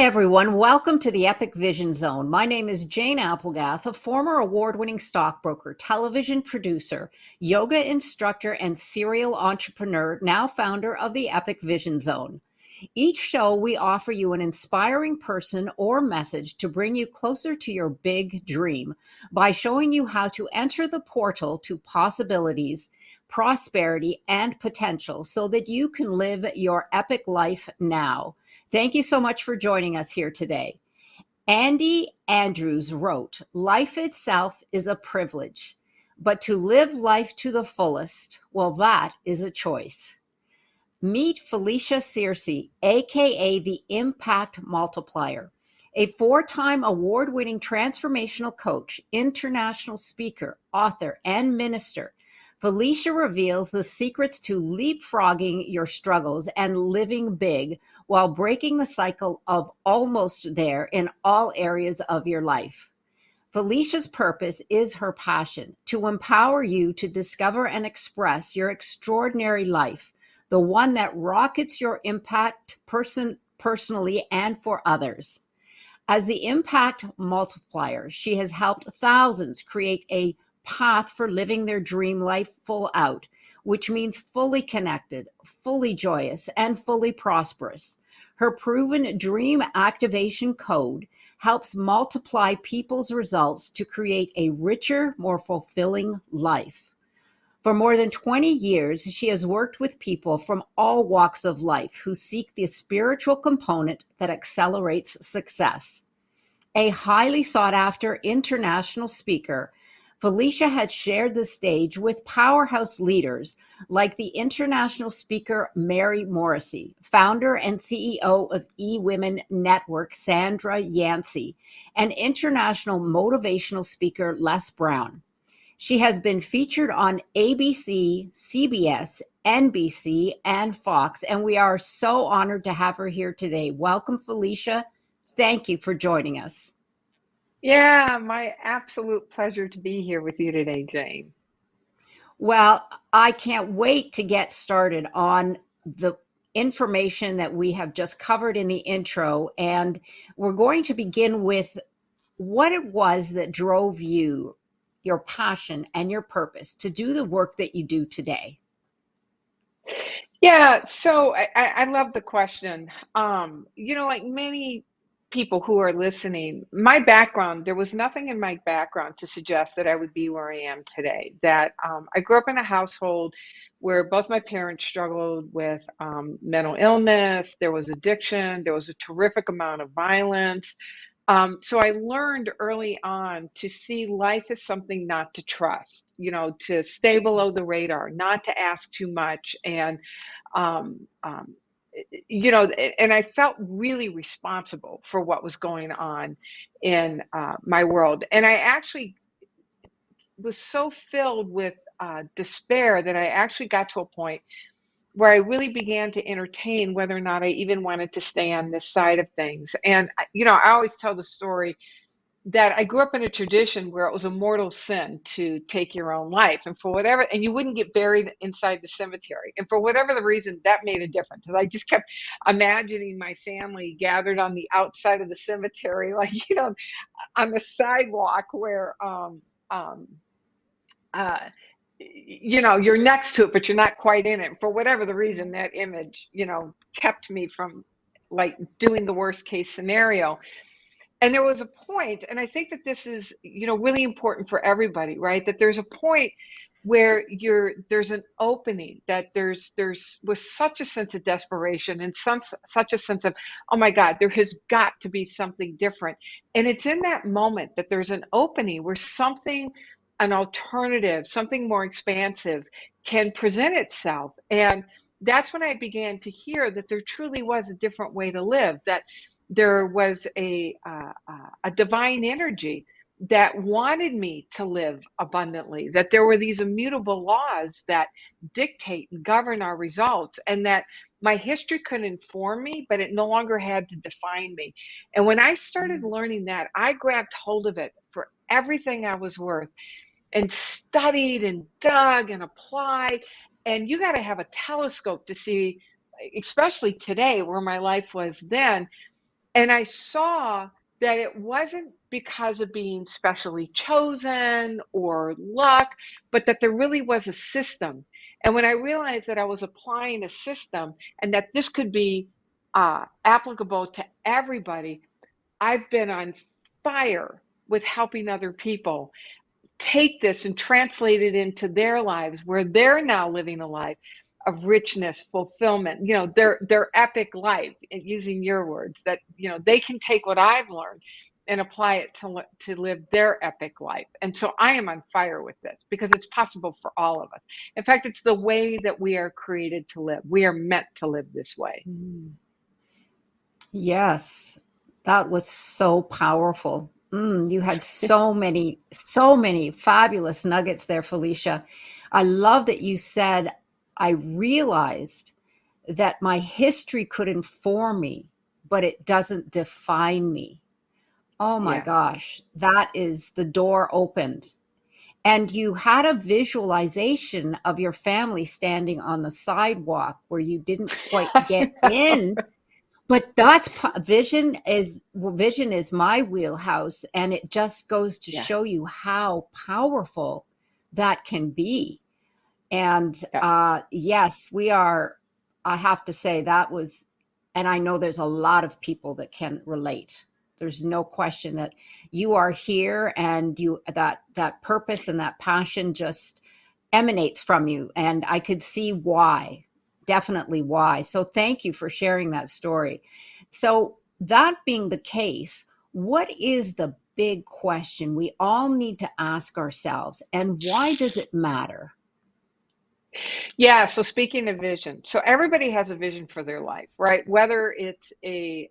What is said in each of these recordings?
everyone. Welcome to the Epic Vision Zone. My name is Jane Applegath, a former award-winning stockbroker, television producer, yoga instructor, and serial entrepreneur, now founder of the Epic Vision Zone. Each show, we offer you an inspiring person or message to bring you closer to your big dream by showing you how to enter the portal to possibilities, prosperity, and potential so that you can live your epic life now. Thank you so much for joining us here today. Andy Andrews wrote, "Life itself is a privilege, but to live life to the fullest, well, that is a choice." Meet Felicia Searcy, aka the Impact Multiplier, a four-time award-winning transformational coach, international speaker, author, and minister. Felicia reveals the secrets to leapfrogging your struggles and living big while breaking the cycle of almost there in all areas of your life. Felicia's purpose is her passion to empower you to discover and express your extraordinary life, the one that rockets your impact personally and for others. As the Impact Multiplier, she has helped thousands create a path for living their dream life full out, which means fully connected, fully joyous, and fully prosperous. Her proven dream activation code helps multiply people's results to create a richer, more fulfilling life. For more than 20 years, she has worked with people from all walks of life who seek the spiritual component that accelerates success. A highly sought after international speaker, Felicia had shared the stage with powerhouse leaders like the international speaker Mary Morrissey, founder and CEO of eWomen Network Sandra Yancey, and international motivational speaker Les Brown. She has been featured on ABC, CBS, NBC, and Fox, and we are so honored to have her here today. Welcome, Felicia. Thank you for joining us. Yeah, my absolute pleasure to be here with you today, Jane. Well, I can't wait to get started on the information that we have just covered in the intro. And we're going to begin with what it was that drove you, your passion, and your purpose to do the work that you do today. Yeah, so I love the question. Like many people who are listening, my background, there was nothing in my background to suggest that I would be where I am today. That I grew up in a household where both my parents struggled with mental illness, there was addiction, there was a terrific amount of violence. So I learned early on to see life as something not to trust, to stay below the radar, not to ask too much. Um, um, and I felt really responsible for what was going on in my world. And I actually was so filled with despair that I actually got to a point where I really began to entertain whether or not I even wanted to stay on this side of things. And, I always tell the story that I grew up in a tradition where it was a mortal sin to take your own life. And you wouldn't get buried inside the cemetery. And for whatever the reason, that made a difference. And I just kept imagining my family gathered on the outside of the cemetery, like, on the sidewalk where, um, uh, you're next to it, but you're not quite in it. For whatever the reason, that image, kept me from like doing the worst case scenario. And there was a point, and I think that this is, really important for everybody, right? That there's a point where there's an opening, that there's was such a sense of desperation and such a sense of, oh my God, there has got to be something different. And it's in that moment that there's an opening where an alternative, something more expansive can present itself. And that's when I began to hear that there truly was a different way to live, that there was a divine energy that wanted me to live abundantly, that there were these immutable laws that dictate and govern our results, and that my history could inform me, but it no longer had to define me. And when I started learning that, I grabbed hold of it for everything I was worth and studied and dug and applied. And you got to have a telescope to see, especially today where my life was then, And I saw that it wasn't because of being specially chosen or luck, but that there really was a system. And when I realized that I was applying a system and that this could be applicable to everybody, I've been on fire with helping other people take this and translate it into their lives where they're now living a life of richness, fulfillment, their epic life, using your words, that, they can take what I've learned and apply it to live their epic life. And so I am on fire with this because it's possible for all of us. In fact, it's the way that we are created to live. We are meant to live this way. Yes, that was so powerful. You had so many fabulous nuggets there, Felicia. I love that you said, I realized that my history could inform me, but it doesn't define me. Oh my Yeah. gosh, that is the door opened. And you had a visualization of your family standing on the sidewalk where you didn't quite get I know. in, but that's vision is my wheelhouse, and it just goes to Yeah. show you how powerful that can be. And Yeah. yes, we are. I have to say that was, and I know there's a lot of people that can relate. There's no question that you are here, and that purpose and that passion just emanates from you, and I could see why, definitely why. So thank you for sharing that story. So that being the case, what is the big question we all need to ask ourselves, and why does it matter? Yeah, so speaking of vision, so everybody has a vision for their life, right? Whether it's a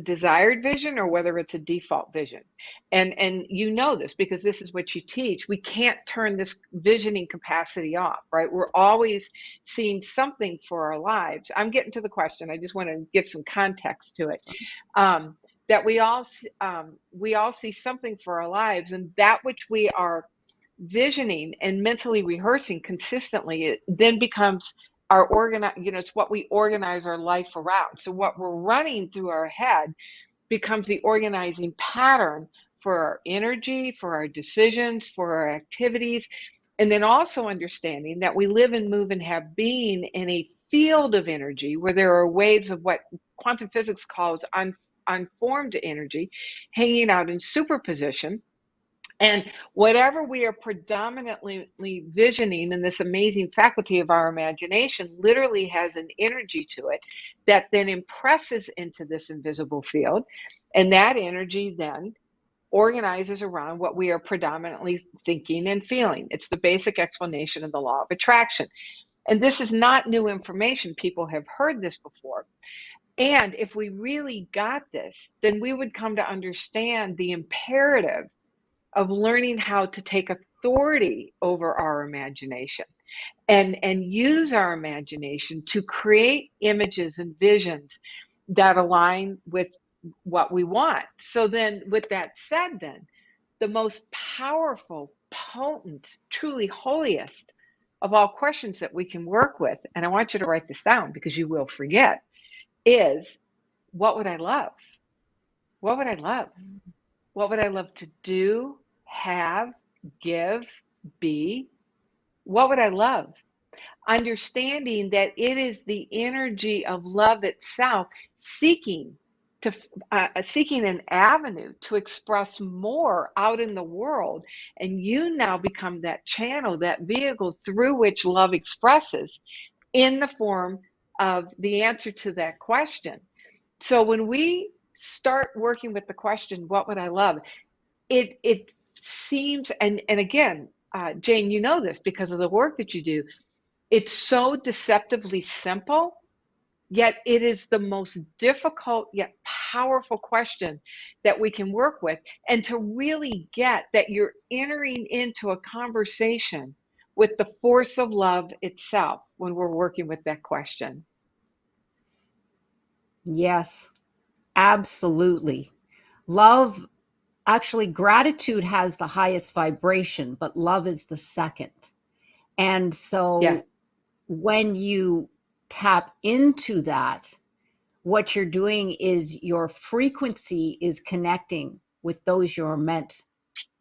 desired vision or whether it's a default vision, and you know this because this is what you teach. We can't turn this visioning capacity off, right? We're always seeing something for our lives. I'm getting to the question. I just want to give some context to it. That we all see something for our lives, and that which we are visioning and mentally rehearsing consistently, it then becomes our it's what we organize our life around. So what we're running through our head becomes the organizing pattern for our energy, for our decisions, for our activities. And then also understanding that we live and move and have being in a field of energy where there are waves of what quantum physics calls unformed energy hanging out in superposition. And whatever we are predominantly visioning in this amazing faculty of our imagination literally has an energy to it that then impresses into this invisible field. And that energy then organizes around what we are predominantly thinking and feeling. It's the basic explanation of the law of attraction. And this is not new information. People have heard this before. And if we really got this, then we would come to understand the imperative of learning how to take authority over our imagination and use our imagination to create images and visions that align with what we want. So then, with that said, then the most powerful, potent, truly holiest of all questions that we can work with, and I want you to write this down because you will forget, is what would I love? What would I love? What would I love to do, have, give, be? What would I love? Understanding that it is the energy of love itself seeking seeking an avenue to express more out in the world, and you now become that channel, that vehicle through which love expresses in the form of the answer to that question. So when we start working with the question, what would I love? It seems, and again, Jane, you know this because of the work that you do, it's so deceptively simple, yet it is the most difficult yet powerful question that we can work with. And to really get that you're entering into a conversation with the force of love itself when we're working with that question. Yes, absolutely. Love, actually, gratitude has the highest vibration, but love is the second. And Yeah. so when you tap into that, what you're doing is your frequency is connecting with those you're meant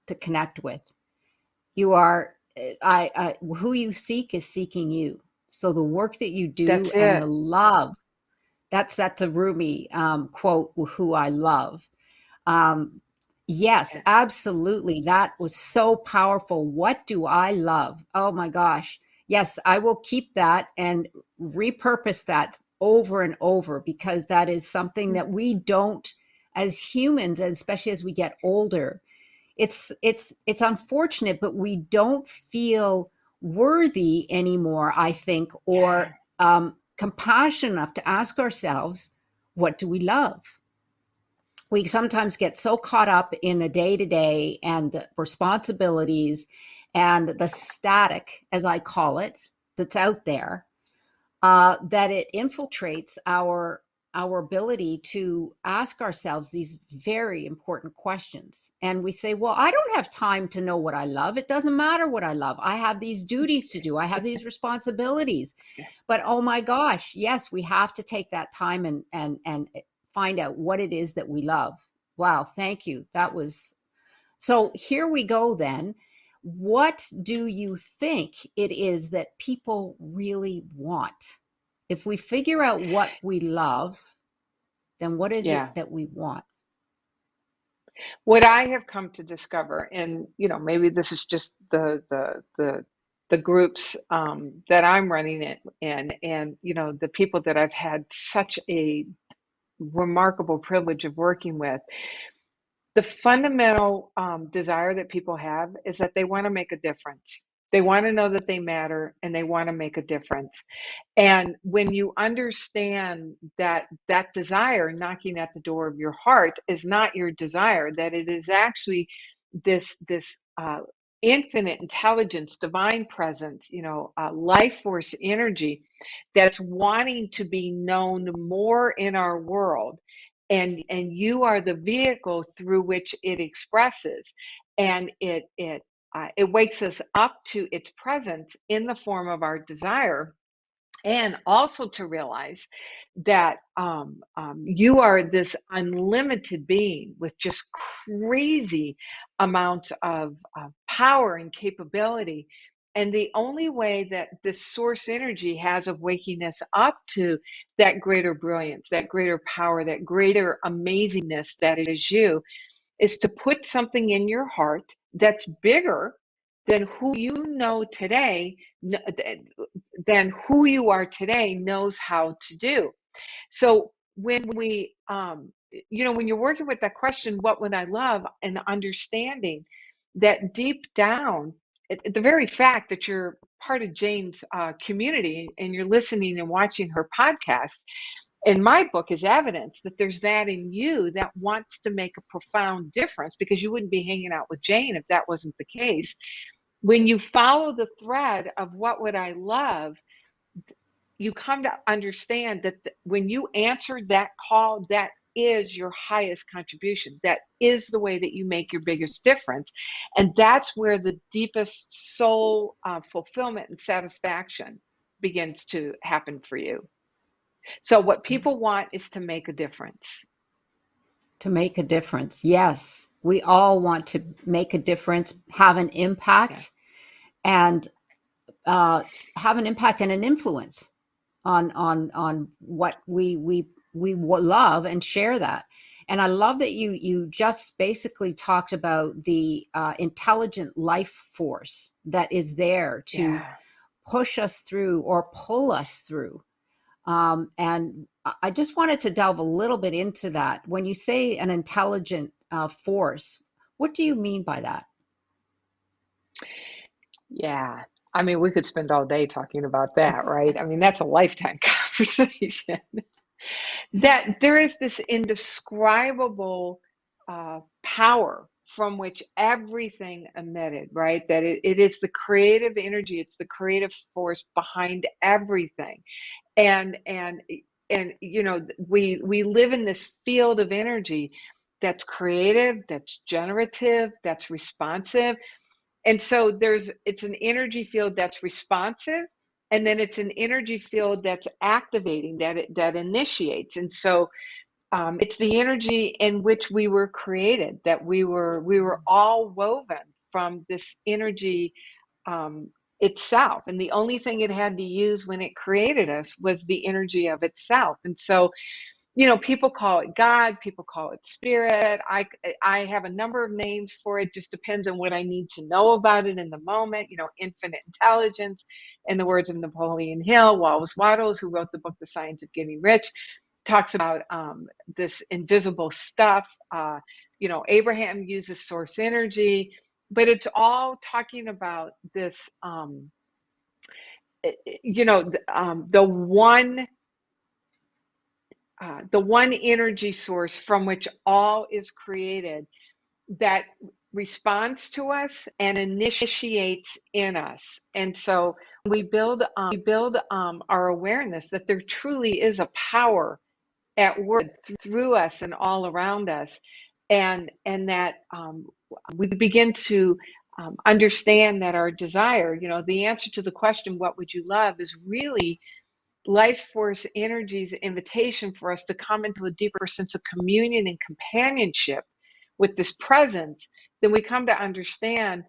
to connect with. You are, who you seek is seeking you. So the work that you do That's and the it. love, that's a Rumi quote, who I love. Um, yes, Yeah. absolutely. That was so powerful. What do I love? Oh my gosh. Yes, I will keep that and repurpose that over and over, because that is something that we don't, as humans, especially as we get older, it's unfortunate, but we don't feel worthy anymore, I think, Yeah. or compassionate enough to ask ourselves, what do we love? We sometimes get so caught up in the day to day and the responsibilities and the static, as I call it, that's out there, that it infiltrates our ability to ask ourselves these very important questions. And we say, well, I don't have time to know what I love. It doesn't matter what I love. I have these duties to do. I have these responsibilities. But oh my gosh, yes, we have to take that time and find out what it is that we love. Wow, thank you. That was so. Here we go then. What do you think it is that people really want? If we figure out what we love, then what is it Yeah. that we want? What I have come to discover, and maybe this is just the groups that I'm running it in, and the people that I've had such a remarkable privilege of working with. The fundamental desire that people have is that they want to make a difference. They want to know that they matter and they want to make a difference. And when you understand that that desire knocking at the door of your heart is not your desire, that it is actually this infinite intelligence, divine presence, life force energy that's wanting to be known more in our world, and you are the vehicle through which it expresses, and it wakes us up to its presence in the form of our desire, and also to realize that you are this unlimited being with just crazy amounts of power and capability. And the only way that this source energy has of waking us up to that greater brilliance, that greater power, that greater amazingness that is you, is to put something in your heart that's bigger than who you know today, than who you are today knows how to do. So when we, when you're working with that question, what would I love? And understanding that deep down, the very fact that you're part of Jane's community and you're listening and watching her podcast, in my book, is evidence that there's that in you that wants to make a profound difference, because you wouldn't be hanging out with Jane if that wasn't the case. When you follow the thread of what would I love, you come to understand that when you answer that call, that is your highest contribution. That is the way that you make your biggest difference. And that's where the deepest soul fulfillment and satisfaction begins to happen for you. So what people want is to make a difference. To make a difference. Yes, we all want to make a difference, have an Yeah. impact, and uh, have an impact and an influence on what we love, and share that. And I love that you just basically talked about the intelligent life force that is there to Yeah. push us through or pull us through. And I just wanted to delve a little bit into that. When you say an intelligent force, what do you mean by that? Yeah. I mean, we could spend all day talking about that, right? I mean, that's a lifetime conversation. That there is this indescribable power from which everything emitted, right? That it is the creative energy, it's the creative force behind everything. And we live in this field of energy that's creative, that's generative, that's responsive. And so it's an energy field that's responsive, and then it's an energy field that's activating, that initiates. And so it's the energy in which we were created, that we were all woven from this energy itself. And the only thing it had to use when it created us was the energy of itself. And so, people call it God, people call it spirit. I have a number of names for it, just depends on what I need to know about it in the moment. Infinite intelligence, in the words of Napoleon Hill. Wallace Wattles, who wrote the book The Science of Getting Rich, talks about this invisible stuff. Abraham uses source energy, but it's all talking about this, the one energy source from which all is created, that responds to us and initiates in us. And so we build our awareness that there truly is a power at work through us and all around us, and that we begin to understand that our desire, the answer to the question, what would you love, is really life force energy's invitation for us to come into a deeper sense of communion and companionship with this presence. Then we come to understand,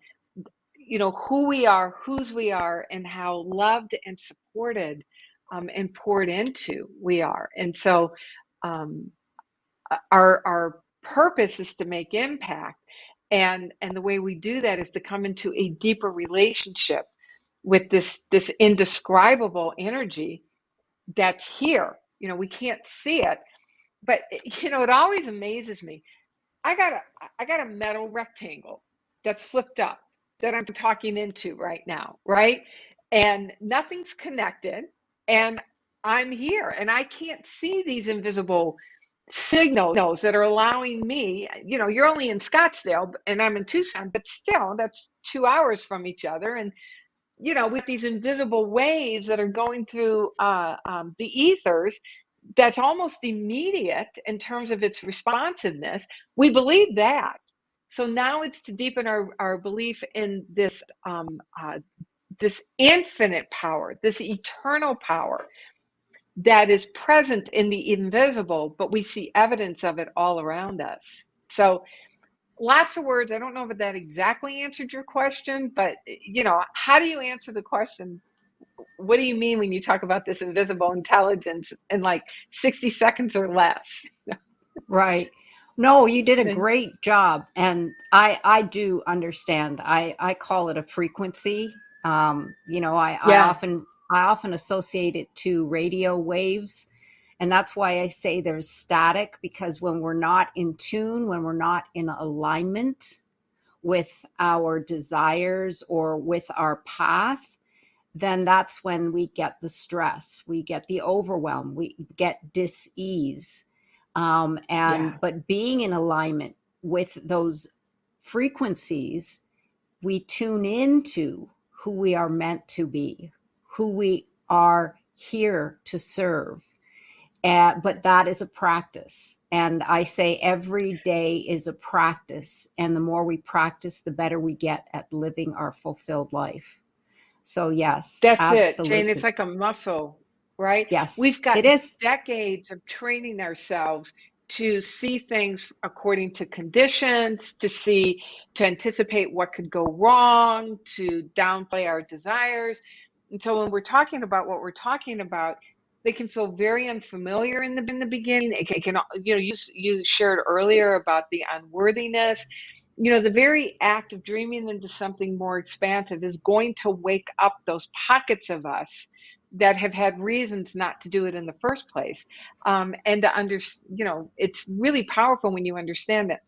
who we are, whose we are, and how loved and supported and poured into we are. And so our purpose is to make impact. And the way we do that is to come into a deeper relationship with this indescribable energy that's here. We can't see it, but it always amazes me. I got a metal rectangle that's flipped up that I'm talking into right now, right? And nothing's connected, and I'm here, and I can't see these invisible signals that are allowing me, you're only in Scottsdale and I'm in Tucson, but still that's 2 hours from each other. And with these invisible waves that are going through the ethers, that's almost immediate in terms of its responsiveness. We believe that. So now it's to deepen our belief in this this infinite power, this eternal power that is present in the invisible, but we see evidence of it all around us. So lots of words. I don't know if that exactly answered your question, but how do you answer the question? What do you mean when you talk about this invisible intelligence in like 60 seconds or less? Right. No, you did a great job. And I do understand. I call it a frequency. Yeah. I often associate it to radio waves. And that's why I say there's static, because when we're not in tune, when we're not in alignment with our desires or with our path, then that's when we get the stress, we get the overwhelm, we get dis-ease. But being in alignment with those frequencies, we tune into who we are meant to be, who we are here to serve. But that is a practice. And I say every day is a practice. And the more we practice, the better we get at living our fulfilled life. So yes, That's it, absolutely. Jane. It's like a muscle, right? Yes, We've got it is. decades of training ourselves to see things according to conditions, to anticipate what could go wrong, to downplay our desires. And so when we're talking about what we're talking about, they can feel very unfamiliar in the beginning. It can, you shared earlier about the unworthiness. The very act of dreaming into something more expansive is going to wake up those pockets of us that have had reasons not to do it in the first place. And to it's really powerful when you understand that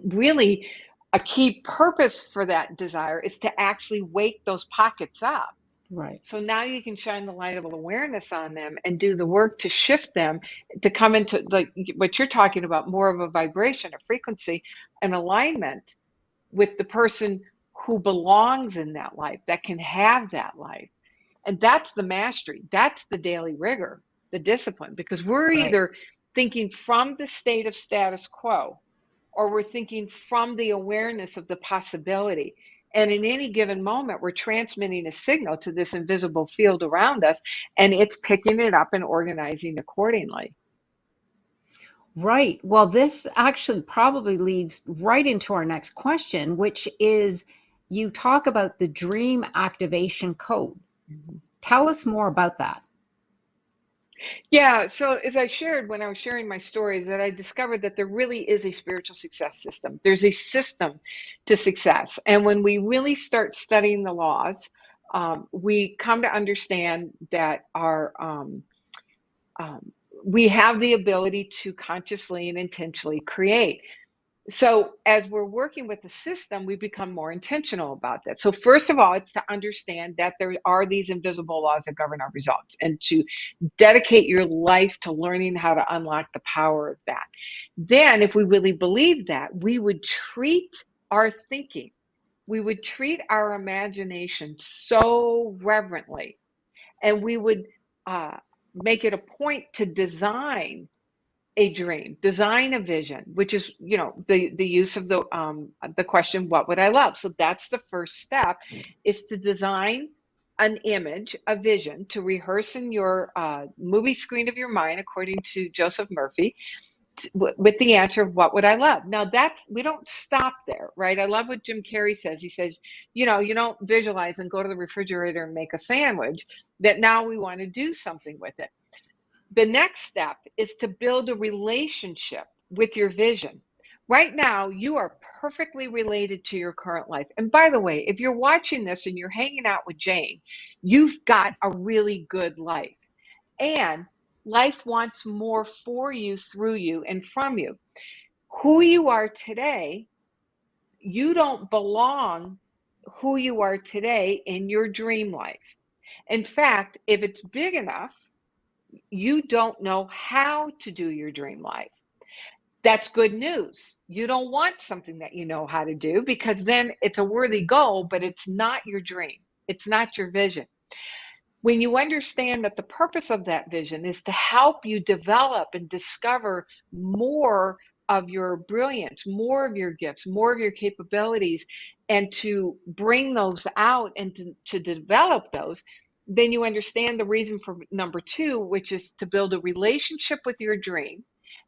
really a key purpose for that desire is to actually wake those pockets up. Right. So now you can shine the light of awareness on them and do the work to shift them to come into, like what you're talking about, more of a vibration, a frequency, an alignment with the person who belongs in that life, that can have that life. And that's the mastery. That's the daily rigor, the discipline, because we're either thinking from the state of status quo, or we're thinking from the awareness of the possibility. And in any given moment, we're transmitting a signal to this invisible field around us, and it's picking it up and organizing accordingly. Right. Well, this actually probably leads right into our next question, which is you talk about the dream activation code. Mhm. Tell us more about that. Yeah, so as I shared when I was sharing my stories, that I discovered that there really is a spiritual success system. There's a system to success. And when we really start studying the laws, we come to understand that um, we have the ability to consciously and intentionally create. So as we're working with the system, we become more intentional about that. So first of all, it's to understand that there are these invisible laws that govern our results, and to dedicate your life to learning how to unlock the power of that. Then, if we really believe that, we would treat our thinking, we would treat our imagination so reverently, and we would uh, make it a point to design a dream, design a vision, which is, the use of the question, what would I love? So that's the first step, is to design an image, a vision, to rehearse in your movie screen of your mind, according to Joseph Murphy, with the answer of what would I love. Now that's, we don't stop there, right? I love what Jim Carrey says. He says, you don't visualize and go to the refrigerator and make a sandwich, that now we want to do something with it. The next step is to build a relationship with your vision. Right now, you are perfectly related to your current life. And by the way, if you're watching this and you're hanging out with Jane, you've got a really good life. And life wants more for you, through you, and from you. Who you are today, you don't belong who you are today in your dream life. In fact, if it's big enough, you don't know how to do your dream life. That's good news. You don't want something that you know how to do, because then it's a worthy goal, but it's not your dream. It's not your vision. When you understand that the purpose of that vision is to help you develop and discover more of your brilliance, more of your gifts, more of your capabilities, and to bring those out and to develop those, then you understand the reason for number two, which is to build a relationship with your dream.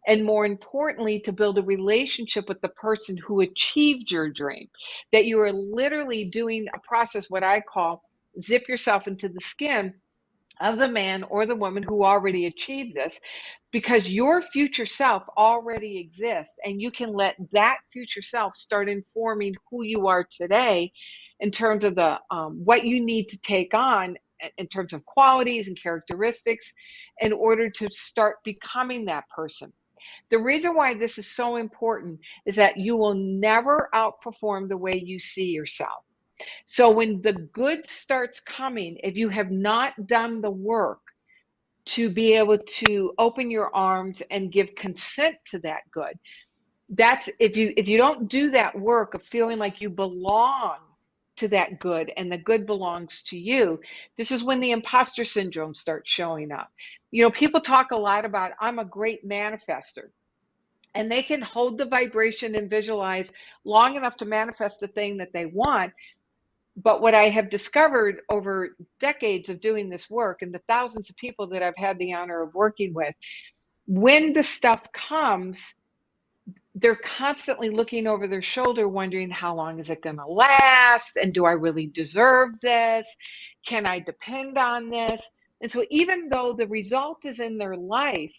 And more importantly, to build a relationship with the person who achieved your dream. That you are literally doing a process, what I call zip yourself into the skin of the man or the woman who already achieved this, because your future self already exists, and you can let that future self start informing who you are today, in terms of the what you need to take on in terms of qualities and characteristics, in order to start becoming that person. The reason why this is so important is that you will never outperform the way you see yourself. So when the good starts coming, if you have not done the work to be able to open your arms and give consent to that good, that's, if you don't do that work of feeling like you belong to that good, and the good belongs to you, this is when the imposter syndrome starts showing up. People talk a lot about, I'm a great manifester, and they can hold the vibration and visualize long enough to manifest the thing that they want. But what I have discovered over decades of doing this work, and the thousands of people that I've had the honor of working with, when the stuff comes, they're constantly looking over their shoulder, wondering, how long is it going to last? And do I really deserve this? Can I depend on this? And so even though the result is in their life,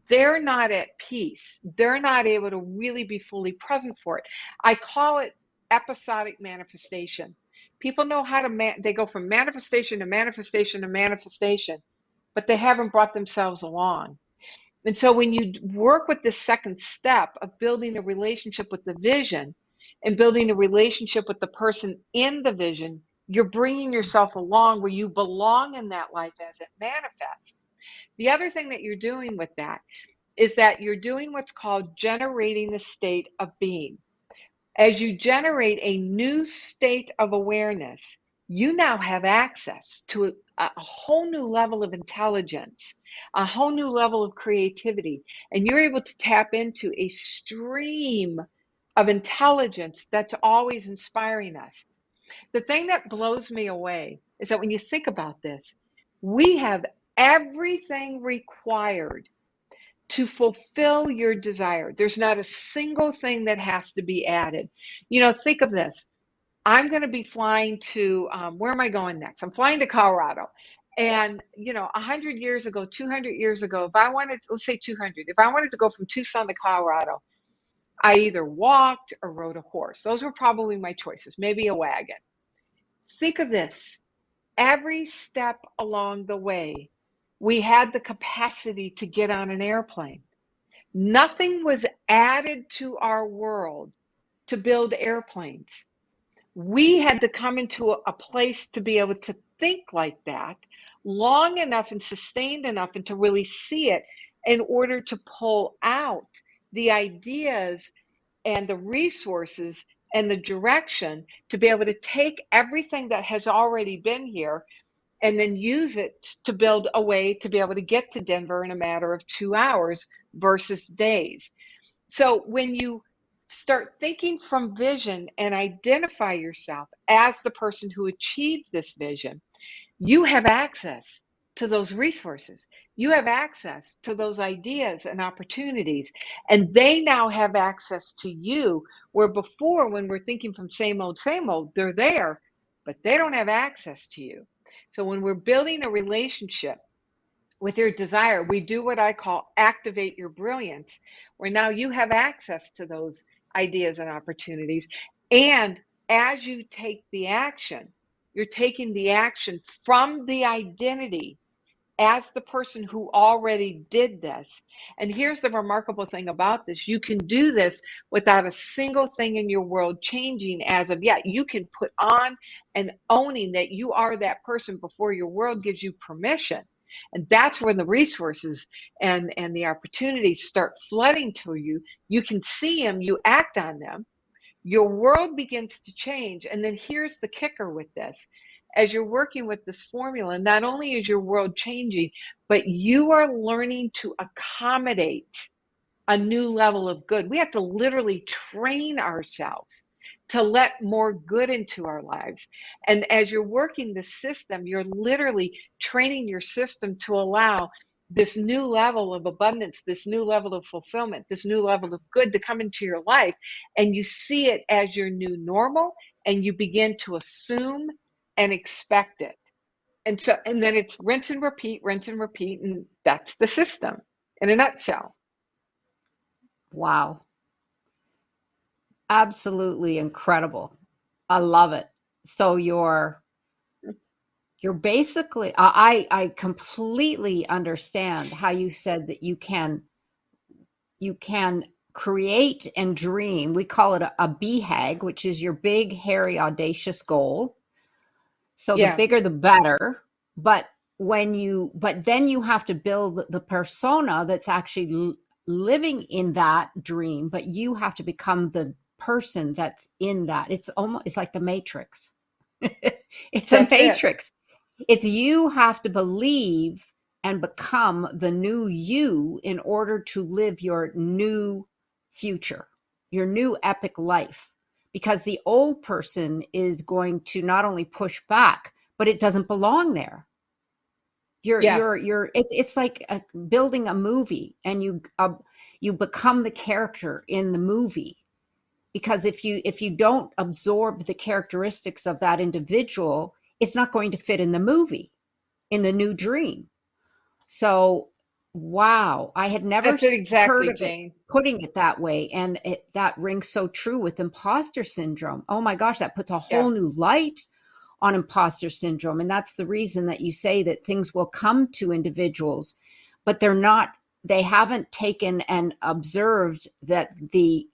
they're not at peace. They're not able to really be fully present for it. I call it episodic manifestation. People know how to, they go from manifestation to manifestation to manifestation, but they haven't brought themselves along. And so when you work with this second step of building a relationship with the vision, and building a relationship with the person in the vision, you're bringing yourself along where you belong in that life as it manifests. The other thing that you're doing with that is that you're doing what's called generating the state of being. As you generate a new state of awareness, you now have access to a whole new level of intelligence, a whole new level of creativity, and you're able to tap into a stream of intelligence that's always inspiring us. The thing that blows me away is that when you think about this, we have everything required to fulfill your desire. There's not a single thing that has to be added. Think of this. I'm going to be flying to, where am I going next? I'm flying to Colorado. And, 100 years ago, 200 years ago, if I wanted, let's say 200, if I wanted to go from Tucson to Colorado, I either walked or rode a horse. Those were probably my choices, maybe a wagon. Think of this. Every step along the way, we had the capacity to get on an airplane. Nothing was added to our world to build airplanes. We had to come into a place to be able to think like that long enough and sustained enough and to really see it in order to pull out the ideas and the resources and the direction to be able to take everything that has already been here and then use it to build a way to be able to get to Denver in a matter of 2 hours versus days. So when you start thinking from vision and identify yourself as the person who achieved this vision, you have access to those resources. You have access to those ideas and opportunities, and they now have access to you, where before, when we're thinking from same old, they're there, but they don't have access to you. So when we're building a relationship with your desire, we do what I call activate your brilliance, where now you have access to those ideas and opportunities. And as you take the action, you're taking the action from the identity as the person who already did this. And here's the remarkable thing about this. You can do this without a single thing in your world changing as of yet. You can put on and owning that you are that person before your world gives you permission. And that's when the resources and the opportunities start flooding to you. You can see them, you act on them. Your world begins to change. And then here's the kicker with this. As you're working with this formula, not only is your world changing, but you are learning to accommodate a new level of good. We have to literally train ourselves to let more good into our lives. And as you're working the system, you're literally training your system to allow this new level of abundance, this new level of fulfillment, this new level of good to come into your life. And you see it as your new normal, and you begin to assume and expect it. And then it's rinse and repeat, and that's the system in a nutshell. Wow. Absolutely incredible. I love it. So you're basically I completely understand how you said that you can create and dream. We call it a BHAG, which is your big, hairy, audacious goal. So the Yeah, bigger the better. But but then you have to build the persona that's actually living in that dream, but you have to become the person that's in that. It's like the Matrix. It's a that's it. matrix. It's you have to believe and become the new you in order to live your new future, your new epic life. Because the old person is going to not only push back, but it doesn't belong there. Yeah, It's like building a movie, and you become the character in the movie, because if you don't absorb the characteristics of that individual, it's not going to fit in the movie, in the new dream. So wow, I had never that's it heard exactly, of it Jane. putting it that way, and that rings so true with imposter syndrome. Oh my gosh, that puts a whole Yeah, new light on imposter syndrome. And that's the reason that you say that things will come to individuals, but they haven't taken and observed that the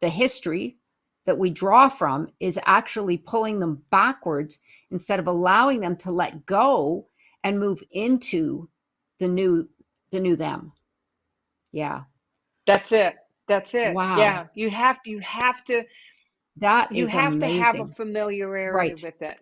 history that we draw from is actually pulling them backwards instead of allowing them to let go and move into the new the new them. Yeah. that's it. That's it. Wow. Yeah, That you is have to have a amazing. familiarity Right. with it.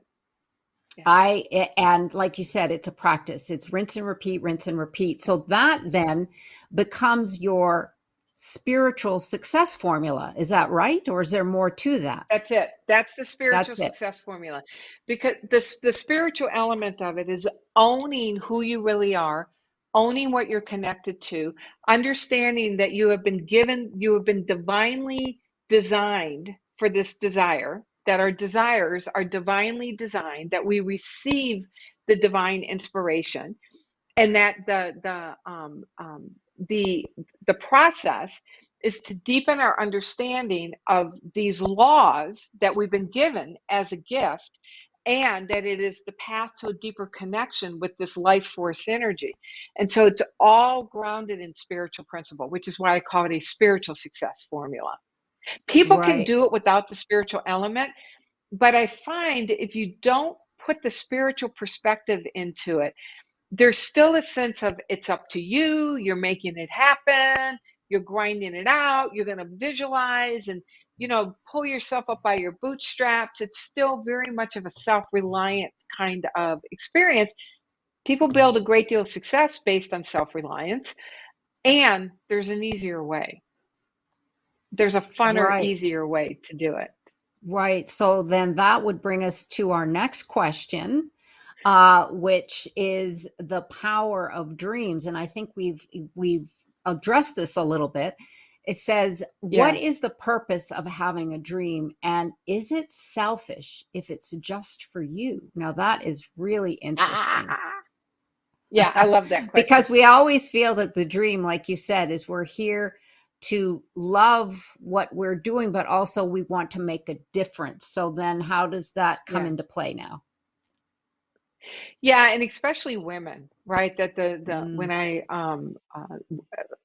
Yeah. And like you said, it's a practice. It's rinse and repeat, rinse and repeat. So that then becomes your spiritual success formula. Is that right? Or is there more to that? That's it. That's the spiritual That's it. success formula. Because the spiritual element of it is owning who you really are, owning what you're connected to, understanding that you have been divinely designed for this desire, that our desires are divinely designed, that we receive the divine inspiration, and that the the process is to deepen our understanding of these laws that we've been given as a gift, and that it is the path to a deeper connection with this life force energy. And so it's all grounded in spiritual principle, which is why I call it a spiritual success formula. People can Right. do it without the spiritual element, but I find if you don't put the spiritual perspective into it, there's still a sense of it's up to you, you're making it happen, you're grinding it out, you're going to visualize and, pull yourself up by your bootstraps. It's still very much of a self-reliant kind of experience. People build a great deal of success based on self-reliance, and there's an easier way. There's a funner, Right. easier way to do it. Right. So then that would bring us to our next question, which is the power of dreams. And I think we've addressed this a little bit. It says, "What Yeah. is the purpose of having a dream, and is it selfish if it's just for you?" Now that is really interesting. Ah, yeah, I love that question. Because we always feel that the dream, like you said, is we're here to love what we're doing, but also we want to make a difference. So then how does that come Yeah. into play now? Yeah, and especially women, right? That the Mm, when I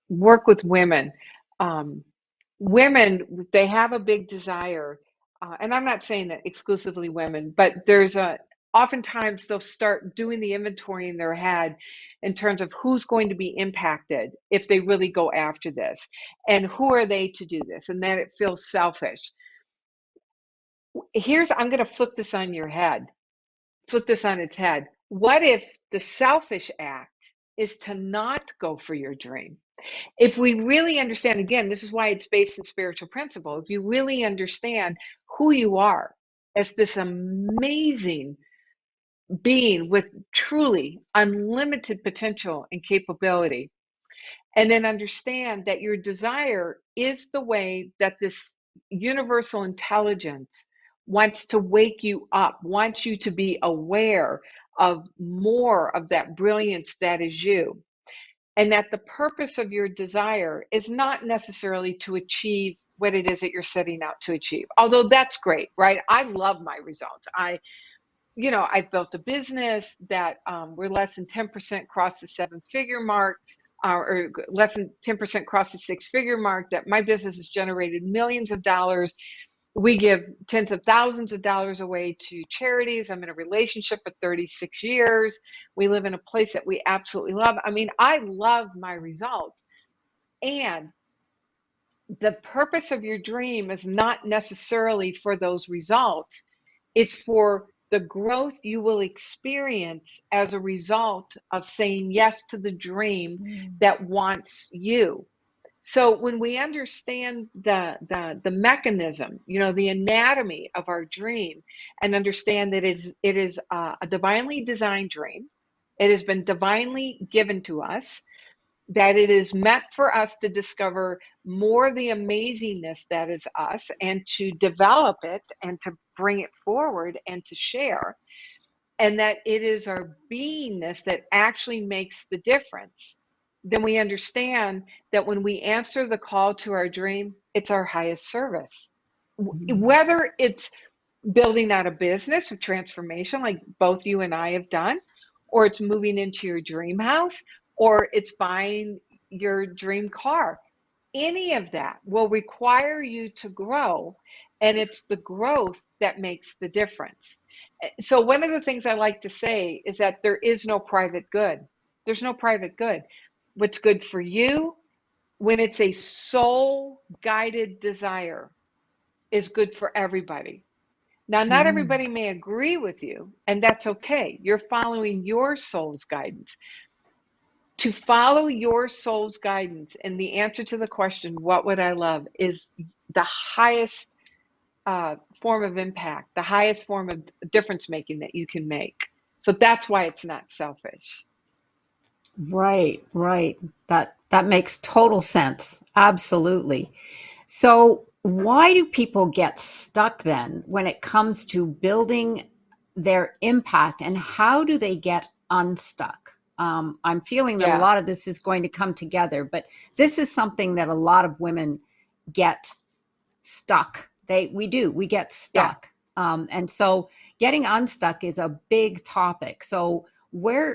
work with women, um, women, they have a big desire, and I'm not saying that exclusively women, but oftentimes they'll start doing the inventory in their head in terms of who's going to be impacted if they really go after this, and who are they to do this, and then it feels selfish. I'm going to flip this on your head. Flip this on its head. What if the selfish act is to not go for your dream? If we really understand, again, this is why it's based in spiritual principle. If you really understand who you are as this amazing being with truly unlimited potential and capability, and then understand that your desire is the way that this universal intelligence wants to wake you up, wants you to be aware of more of that brilliance that is you. And that the purpose of your desire is not necessarily to achieve what it is that you're setting out to achieve. Although that's great, right? I love my results. I've built a business that we're less than 10% cross the seven-figure mark, or less than 10% cross the six-figure mark, that my business has generated millions of dollars. We give tens of thousands of dollars away to charities. I'm in a relationship for 36 years. We live in a place that we absolutely love. I mean, I love my results. And the purpose of your dream is not necessarily for those results. It's for the growth you will experience as a result of saying yes to the dream mm, that wants you. So when we understand the mechanism, the anatomy of our dream, and understand that it is a divinely designed dream, it has been divinely given to us, that it is meant for us to discover more of the amazingness that is us, and to develop it and to bring it forward and to share, and that it is our beingness that actually makes the difference, then we understand that when we answer the call to our dream, it's our highest service. mm, Whether it's building out a business of transformation, like both you and I have done, or it's moving into your dream house, or it's buying your dream car, any of that will require you to grow, and it's the growth that makes the difference. So one of the things I like to say is that there is no private good. There's no private good. What's good for you, when it's a soul guided desire, is good for everybody. Now, not mm. everybody may agree with you, and that's okay. You're following your soul's guidance. To follow your soul's guidance, and the answer to the question, what would I love, is the highest form of impact, the highest form of difference making that you can make. So that's why it's not selfish. Right, right. That makes total sense. Absolutely. So, why do people get stuck then when it comes to building their impact, and how do they get unstuck? I'm feeling that a Yeah, lot of this is going to come together, but this is something that a lot of women get stuck. We get yeah. stuck. And so getting unstuck is a big topic. So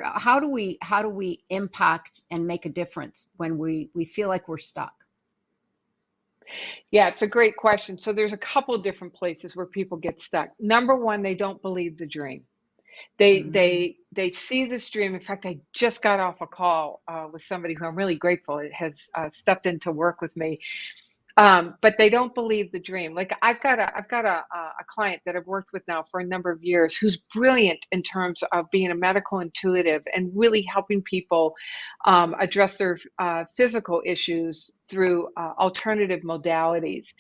how do we impact and make a difference when we feel like we're stuck? Yeah, it's a great question. So there's a couple different places where people get stuck. Number one, they don't believe the dream. Mhm. They see this dream. In fact, I just got off a call with somebody who I'm really grateful it has stepped in to work with me. But they don't believe the dream. Like I've got a client that I've worked with now for a number of years who's brilliant in terms of being a medical intuitive and really helping people address their physical issues through alternative modalities.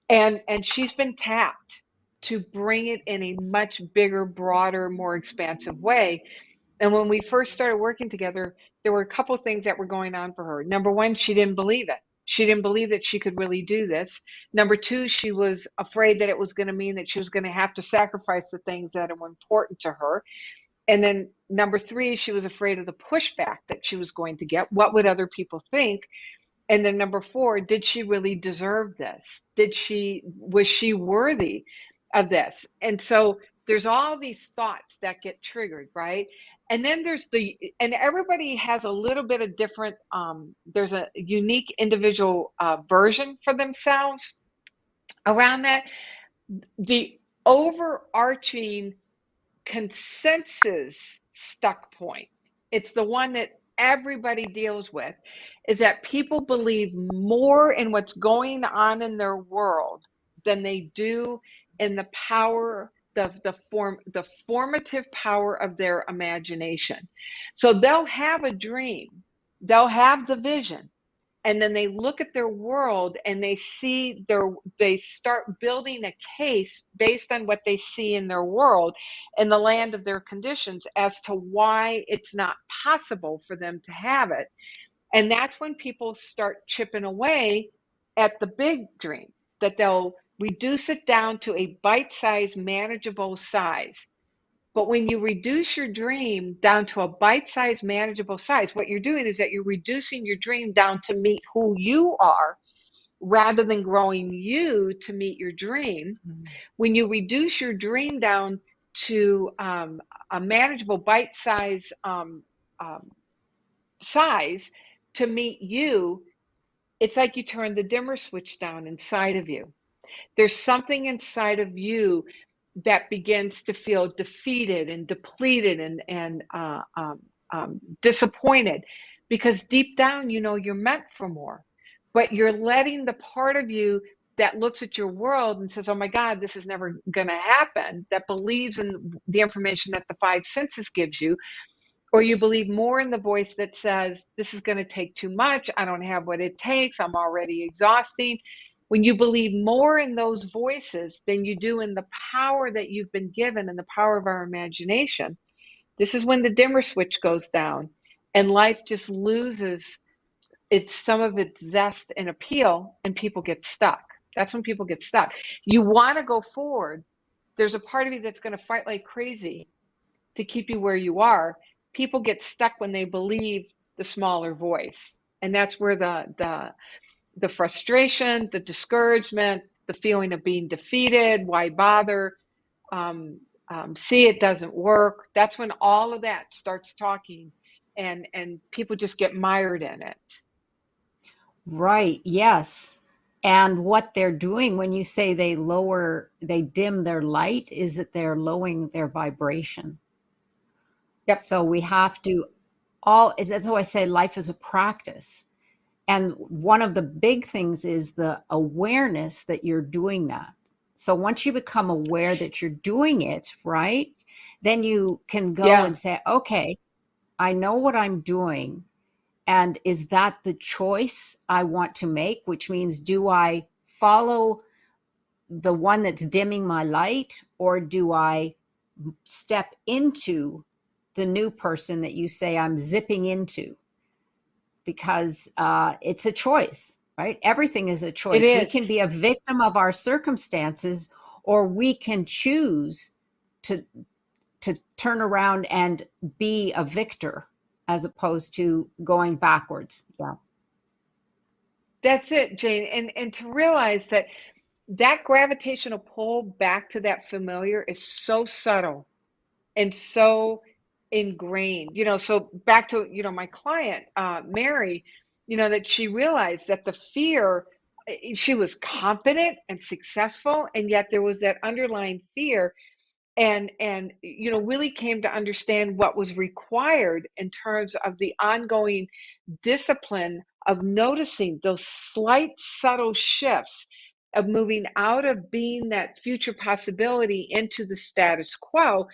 And she's been tapped to bring it in a much bigger, broader, more expansive way. And when we first started working together, there were a couple of things that were going on for her. Number one, she didn't believe it. She didn't believe that she could really do this. Number two, she was afraid that it was going to mean that she was going to have to sacrifice the things that were important to her. And then number three, she was afraid of the pushback that she was going to get. What would other people think? And then number four, did she really deserve this? Was she worthy of this? And so there's all these thoughts that get triggered, right? And then and everybody has a little bit of different, there's a unique individual version for themselves around that. The overarching consensus stuck point, it's the one that everybody deals with, is that people believe more in what's going on in their world than they do in the power, the formative power of their imagination. So they'll have a dream, they'll have the vision, and then they look at their world and they start building a case based on what they see in their world, in the land of their conditions, as to why it's not possible for them to have it. And that's when people start chipping away at the big dream, that they'll reduce it down to a bite-sized manageable size. But when you reduce your dream down to a bite-sized, manageable size, what you're doing is that you're reducing your dream down to meet who you are rather than growing you to meet your dream. When you reduce your dream down to a manageable bite-sized size to meet you, it's like you turn the dimmer switch down inside of you. There's something inside of you that begins to feel defeated and depleted and disappointed, because deep down you know you're meant for more, but you're letting the part of you that looks at your world and says, oh my God, this is never going to happen, that believes in the information that the five senses gives you, or you believe more in the voice that says, this is going to take too much, I don't have what it takes, I'm already exhausting. When you believe more in those voices than you do in the power that you've been given and the power of our imagination, this is when the dimmer switch goes down and life just loses some of its zest and appeal, and people get stuck. That's when people get stuck. You want to go forward. There's a part of you that's going to fight like crazy to keep you where you are. People get stuck when they believe the smaller voice. And that's where the frustration, the discouragement, the feeling of being defeated, why bother? See, it doesn't work. That's when all of that starts talking, and people just get mired in it. Right, yes. And what they're doing when you say they dim their light is that they're lowering their vibration. Yep. So we have to that's why I say life is a practice. And one of the big things is the awareness that you're doing that. So once you become aware that you're doing it, right, then you can go Yeah. and say, okay, I know what I'm doing. And is that the choice I want to make? Which means, do I follow the one that's dimming my light, or do I step into the new person that you say I'm zipping into? Because it's a choice, right? Everything is a It choice. We is. can be a victim of our circumstances, or we can choose to turn around and be a victor as opposed to going backwards. Yeah. That's it, Jane. And to realize that that gravitational pull back to that familiar is so subtle and so ingrained. So back to, my client, Mary, that she realized that the fear, she was confident and successful, and yet there was that underlying fear, and really came to understand what was required in terms of the ongoing discipline of noticing those slight subtle shifts of moving out of being that future possibility into the status quo.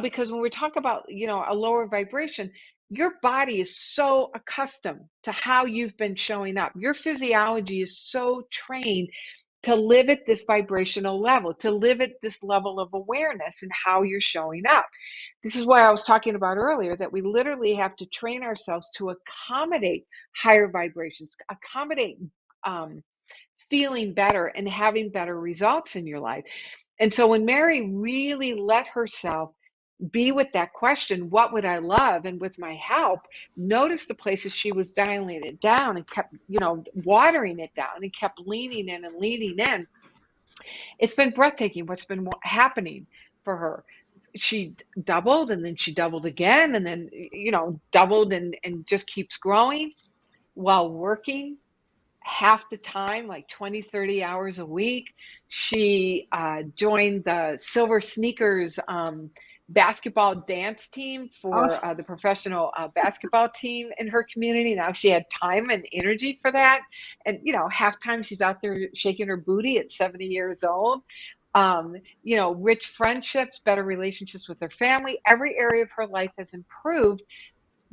Because when we talk about, a lower vibration, your body is so accustomed to how you've been showing up. Your physiology is so trained to live at this vibrational level, to live at this level of awareness and how you're showing up. This is why I was talking about earlier, that we literally have to train ourselves to accommodate higher vibrations, accommodate feeling better and having better results in your life. And so when Mary really let herself be with that question, what would I love? And with my help, notice the places she was dialing it down and kept, watering it down and kept leaning in and leaning in. It's been breathtaking what's been happening for her. She doubled, and then she doubled again, and then, doubled, and just keeps growing while working half the time, like 20, 30 hours a week. She joined the Silver Sneakers basketball dance team Oh, for the professional basketball team in her community. Now she had time and energy for that. And, half time she's out there shaking her booty at 70 years old. Rich friendships, better relationships with her family. Every area of her life has improved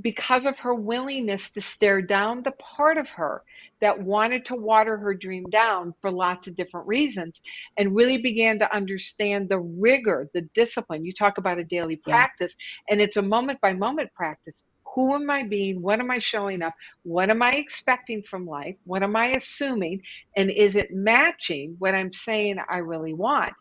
because of her willingness to stare down the part of her that wanted to water her dream down for lots of different reasons, and really began to understand the rigor, the discipline. You talk about a daily yeah. practice, and it's a moment by moment practice. Who am I being? What am I showing up? What am I expecting from life? What am I assuming? And is it matching what I'm saying I really want?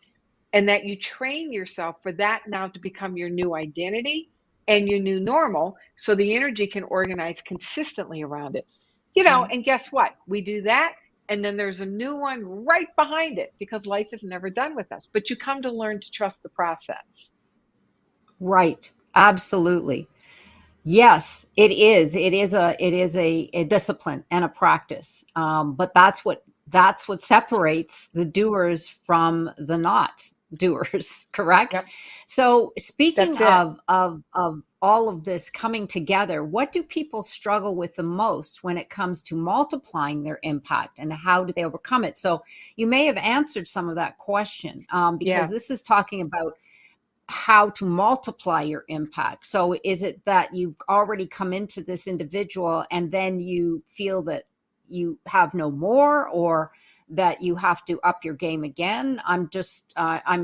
And that you train yourself for that now to become your new identity and your new normal, so the energy can organize consistently around it. Right. And guess what? We do that, and then there's a new one right behind it, because life is never done with us. But you come to learn to trust the process. Right. Absolutely. Yes, it is. It is a discipline and a practice. But that's what separates the doers from the not doers. Correct. Yep, So speaking that's it. of all of this coming together, what do people struggle with the most when it comes to multiplying their impact, and how do they overcome it? So you may have answered some of that question, because Yeah. this is talking about how to multiply your impact. So is it that you've already come into this individual and then you feel that you have no more, or that you have to up your game again? I'm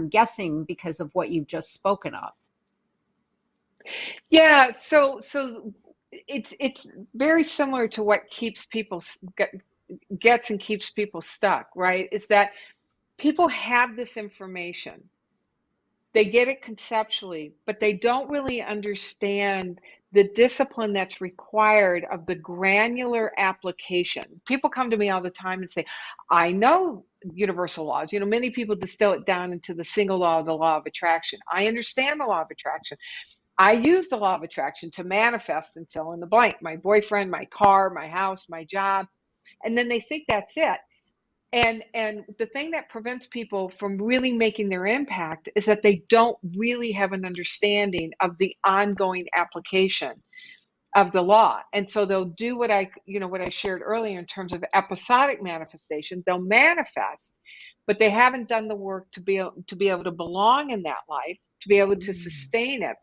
guessing because of what you've just spoken of. Yeah, so it's very similar to what keeps people gets and keeps people stuck, right? Is that people have this information. They get it conceptually, but they don't really understand the discipline that's required of the granular application. People come to me all the time and say, I know universal laws. Many people distill it down into the single law, the law of attraction. I understand the law of attraction. I use the law of attraction to manifest and fill in the blank: my boyfriend, my car, my house, my job. And then they think that's it. And the thing that prevents people from really making their impact is that they don't really have an understanding of the ongoing application of the law. And so they'll do what I shared earlier in terms of episodic manifestation. They'll manifest, but they haven't done the work to be able to belong in that life, to be able to sustain it,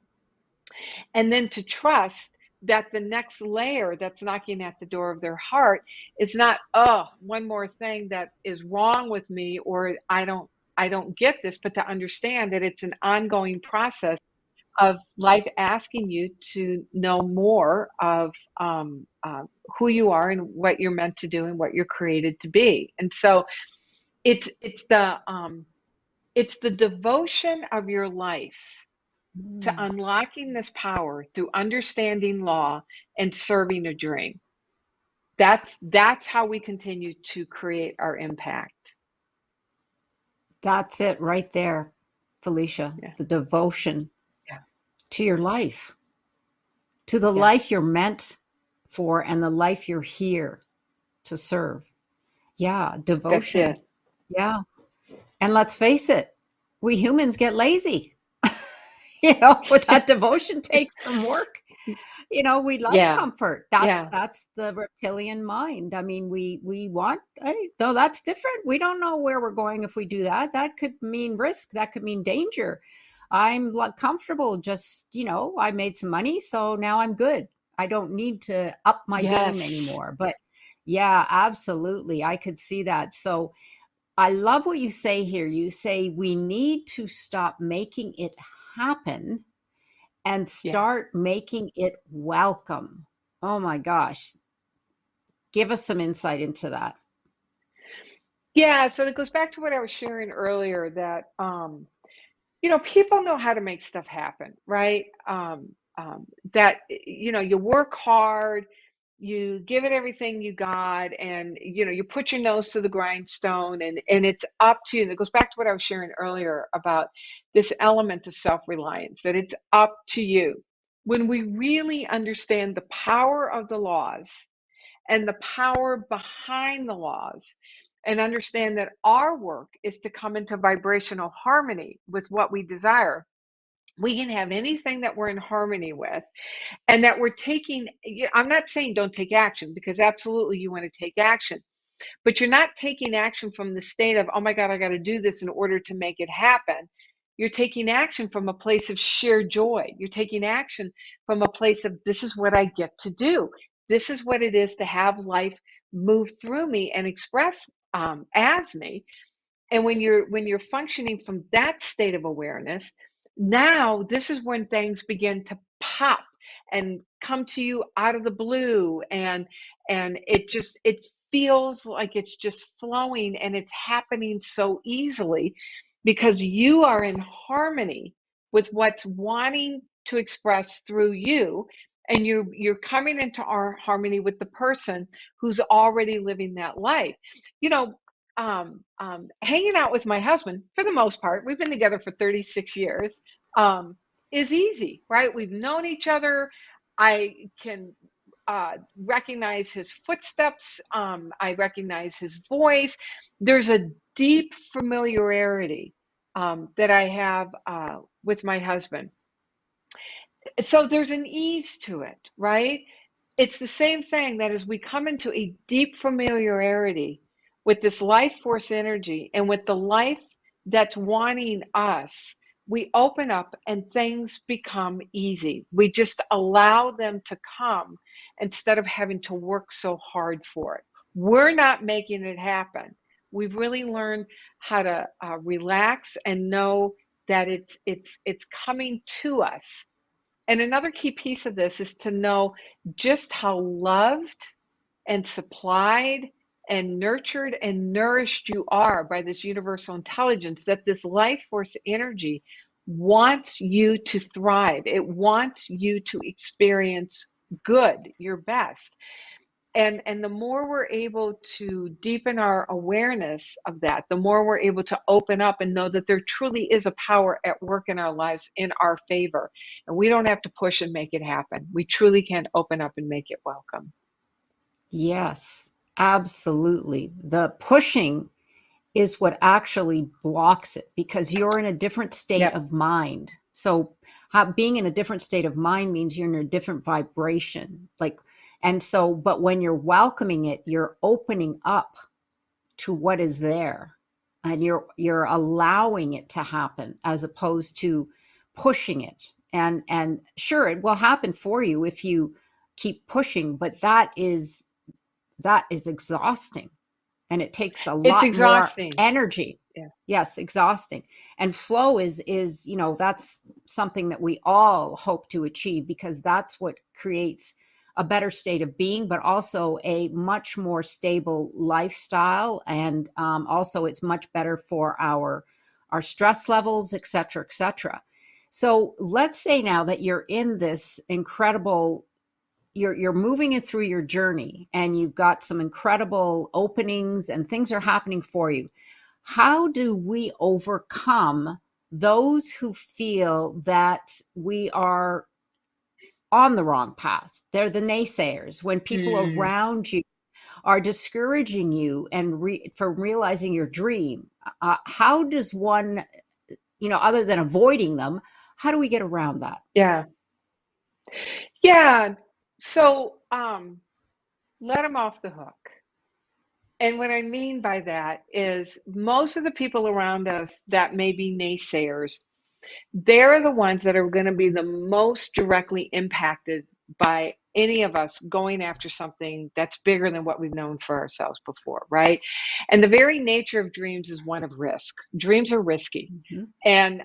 and then to trust that the next layer that's knocking at the door of their heart is not, oh, one more thing that is wrong with me, or I don't get this, but to understand that it's an ongoing process of life asking you to know more of who you are and what you're meant to do and what you're created to be. And so it's the devotion of your life to Mm. unlocking this power through understanding law and serving a dream. That's how we continue to create our impact. That's it right there, Felicia. Yeah, The devotion yeah, to your life, to the yeah. life you're meant for and the life you're here to serve. Yeah, That's devotion. it. Yeah. And let's face it, we humans get lazy. With that devotion takes some work. We like Yeah, comfort. That's yeah, that's the reptilian mind. I mean, we want, hey, no, that's different. We don't know where we're going if we do that. That could mean risk. That could mean danger. I'm like comfortable. Just, I made some money, so now I'm good. I don't need to up my game yes, anymore. But yeah, absolutely. I could see that. So I love what you say here. You say we need to stop making it happen and yeah. start making it welcome. Oh my gosh. Give us some insight into that. Yeah, so it goes back to what I was sharing earlier, that people know how to make stuff happen, right? That you work hard, you give it everything you got, and you put your nose to the grindstone, and it's up to you. And it goes back to what I was sharing earlier about this element of self-reliance, that it's up to you. When we really understand the power of the laws and the power behind the laws, and understand that our work is to come into vibrational harmony with what we desire, we can have anything that we're in harmony with, and that we're taking. I'm not saying don't take action, because absolutely you want to take action, but you're not taking action from the state of, oh my God, I got to do this in order to make it happen. You're taking action from a place of sheer joy. You're taking action from a place of, this is what I get to do. This is what it is to have life move through me and express as me. And when you're functioning from that state of awareness, now this is when things begin to pop and come to you out of the blue, and it feels like it's just flowing, and it's happening so easily because you are in harmony with what's wanting to express through you, and you're coming into our harmony with the person who's already living that life. you know Hanging out with my husband, for the most part, we've been together for 36 years, um, is easy, right? We've known each other. I can recognize his footsteps. I recognize his voice. There's a deep familiarity that I have with my husband. So there's an ease to it, right? It's the same thing, that as we come into a deep familiarity with this life force energy and with the life that's wanting us, we open up and things become easy. We just allow them to come instead of having to work so hard for it. We're not making it happen. We've really learned how to relax and know that it's coming to us. And another key piece of this is to know just how loved and supplied and nurtured and nourished you are by this universal intelligence, that this life force energy wants you to thrive. It wants you to experience good, your best. And the more we're able to deepen our awareness of that, the more we're able to open up and know that there truly is a power at work in our lives in our favor. And we don't have to push and make it happen. We truly can open up and make it welcome. Yes, absolutely. The pushing is what actually blocks it because you're in a different state Yep. of mind. So, being in a different state of mind means you're in a different vibration. But when you're welcoming it, you're opening up to what is there, and you're allowing it to happen as opposed to pushing it. And sure, it will happen for you if you keep pushing, but that is exhausting, and it takes a It's lot more exhausting. energy. Yeah. Yes, exhausting. And flow is, that's something that we all hope to achieve, because that's what creates a better state of being, but also a much more stable lifestyle. And also it's much better for our stress levels, et cetera, et cetera. So let's say now that you're in this incredible, you're moving it through your journey, and you've got some incredible openings and things are happening for you. How do we overcome those who feel that we are on the wrong path? They're the naysayers. When people Mm, around you are discouraging you and from realizing your dream, how does one, other than avoiding them, how do we get around that? yeah. Yeah. So, let them off the hook. And what I mean by that is most of the people around us that may be naysayers, they're the ones that are going to be the most directly impacted by any of us going after something that's bigger than what we've known for ourselves before, right? And the very nature of dreams is one of risk. Dreams are risky. Mm-hmm. And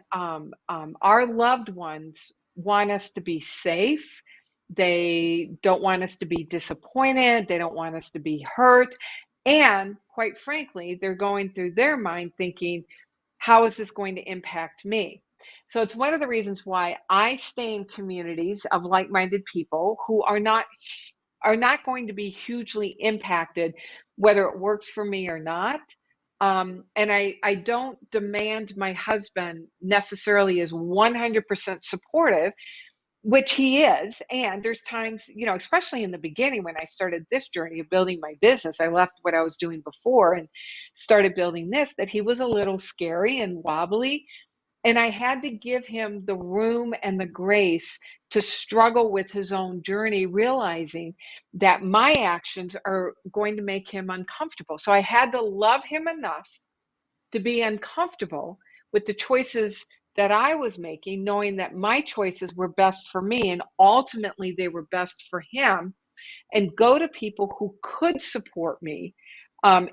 our loved ones want us to be safe. They don't want us to be disappointed. They don't want us to be hurt. And quite frankly, they're going through their mind thinking, how is this going to impact me? So it's one of the reasons why I stay in communities of like-minded people who are not going to be hugely impacted, whether it works for me or not. And I don't demand my husband necessarily is 100% supportive, which he is. And there's times, especially in the beginning when I started this journey of building my business, I left what I was doing before and started building this, that he was a little scary and wobbly. And I had to give him the room and the grace to struggle with his own journey, realizing that my actions are going to make him uncomfortable. So I had to love him enough to be uncomfortable with the choices that I was making, knowing that my choices were best for me and ultimately they were best for him, and go to people who could support me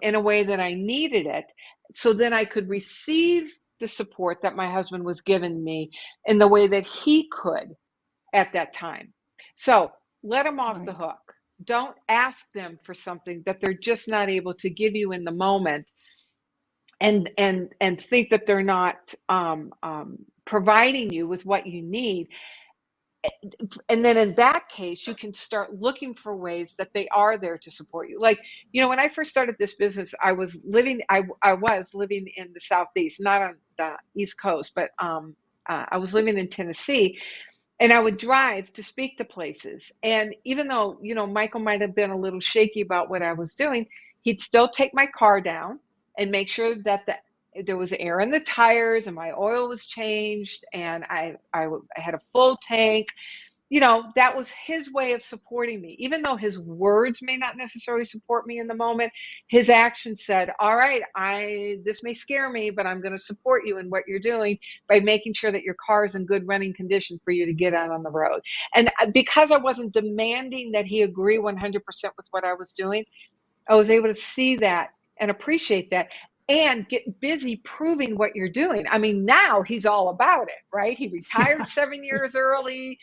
in a way that I needed it, so then I could receive the support that my husband was giving me in the way that he could at that time. So let them off the Right. hook. Don't ask them for something that they're just not able to give you in the moment, and think that they're not providing you with what you need. And then in that case, you can start looking for ways that they are there to support you. Like, when I first started this business, I was living in the Southeast, not on the East Coast, but I was living in Tennessee, and I would drive to speak to places. And even though, Michael might have been a little shaky about what I was doing, he'd still take my car down and make sure that there was air in the tires and my oil was changed, and I had a full tank. That was his way of supporting me. Even though his words may not necessarily support me in the moment, his action said, all right, this may scare me, but I'm going to support you in what you're doing by making sure that your car is in good running condition for you to get out on the road. And because I wasn't demanding that he agree 100% with what I was doing, I was able to see that and appreciate that and get busy proving what you're doing. I mean, now he's all about it, right? He retired 7 years early.